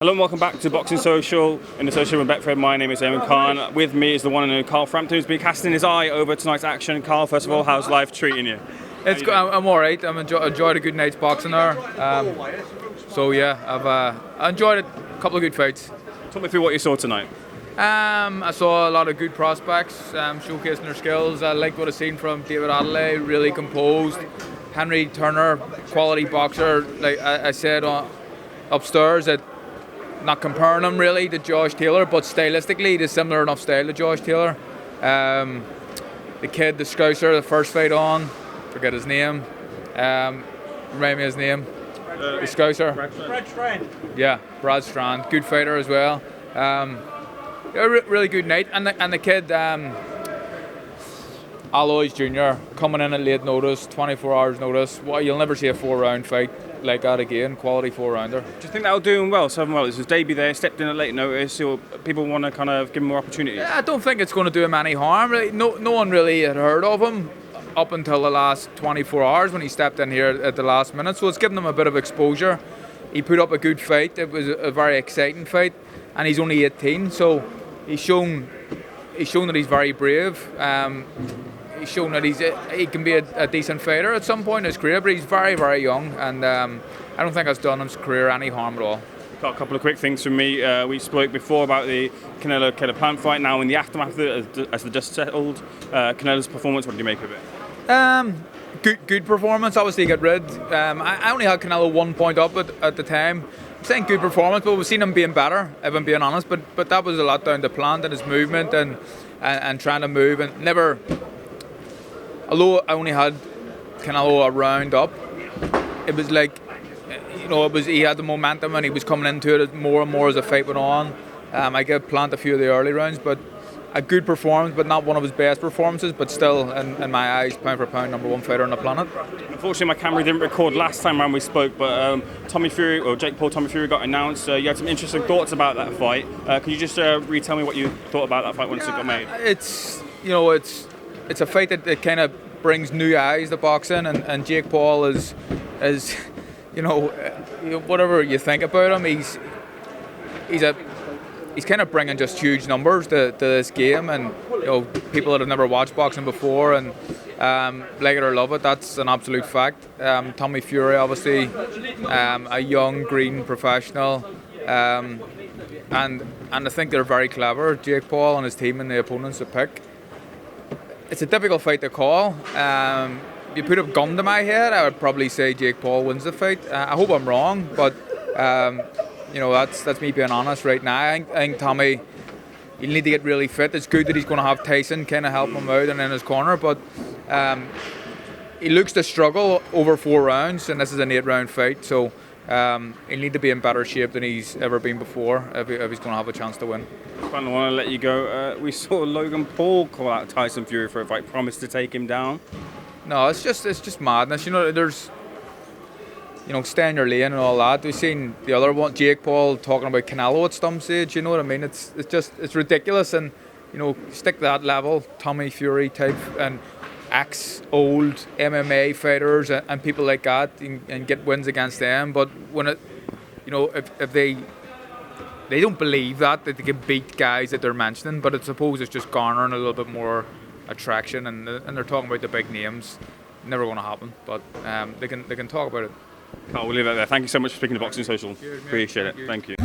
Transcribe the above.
Hello and welcome back to Boxing Social in association with Betfred. My name is Ayman Khan. With me is the one and only Carl Frampton, who's been casting his eye over tonight's action. Carl, first of all, how's life treating you? It's good. I'm all right. I've enjoyed a good night's boxing there. So yeah, I enjoyed a couple of good fights. Talk me through what you saw tonight. I saw a lot of good prospects showcasing their skills. I liked what I seen from David Adeleye, really composed. Henry Turner, quality boxer. Like I said upstairs, that not comparing him really to Josh Taylor, but stylistically, he's similar enough style to Josh Taylor. The kid, the Scouser, the first fight on, forget his name. Remind me his name. The Scouser. Brad Strand. Yeah, Brad Strand, good fighter as well. Really good night, and the kid, Adeleye Jr. coming in at late notice, 24 hours notice. Well, you'll never see a 4-round fight like that again. Quality 4-rounder. Do you think that'll do him well? Serve him well. It's his debut there. Stepped in at late notice. Or people want to kind of give him more opportunities. Yeah, I don't think it's going to do him any harm. Really, no one really had heard of him up until the last 24 hours when he stepped in here at the last minute. So it's given him a bit of exposure. He put up a good fight. It was a very exciting fight, and he's only 18. So he's shown that he's very brave. He's shown that he can be a decent fighter at some point in his career, but he's very, very young, and I don't think that's done his career any harm at all. Got a couple of quick things from me. We spoke before about the Canelo-Plant fight. Now, in the aftermath of it, as the dust settled, Canelo's performance, what did you make of it? Good performance. Obviously, he got rid. I only had Canelo 1 point up at the time. I'm saying good performance, but we've seen him being better, if I'm being honest. But that was a lot down to Plant and his movement and trying to move and never. Although I only had Canelo a round up, it was like, he had the momentum and he was coming into it more and more as the fight went on. I gave Plant a few of the early rounds, but a good performance, but not one of his best performances, but still, in my eyes, pound for pound, number one fighter on the planet. Unfortunately, my camera didn't record last time around we spoke, but Tommy Fury got announced. You had some interesting thoughts about that fight. Could you just retell me what you thought about that fight once it got made? It's a fight that kind of brings new eyes to boxing, and Jake Paul is whatever you think about him, he's kind of bringing just huge numbers to this game, and people that have never watched boxing before and like it or love it, that's an absolute fact. Tommy Fury, obviously, a young green professional, and I think they're very clever, Jake Paul and his team and the opponents to pick. It's a difficult fight to call. If you put a gun to my head, I would probably say Jake Paul wins the fight. I hope I'm wrong, but that's me being honest right now. I think Tommy, he'll need to get really fit. It's good that he's going to have Tyson kind of help him out and in his corner, but he looks to struggle over 4 rounds, and this is an 8-round fight, so he'll need to be in better shape than he's ever been before if he's going to have a chance to win. I don't want to let you go. We saw Logan Paul call out Tyson Fury for a fight, promised to take him down. No, it's just madness. There's stay in your lane and all that. We've seen the other one, Jake Paul, talking about Canelo at some stage. You know what I mean? It's ridiculous, and stick to that level. Tommy Fury type and old MMA fighters and people like that, and get wins against them. But when if they don't believe that they can beat guys that they're mentioning, but I suppose it's just garnering a little bit more attraction, and they're talking about the big names. Never going to happen, but they can talk about it. We'll leave it there. Thank you so much for speaking to Boxing Social. Cheers, appreciate it. Thank you.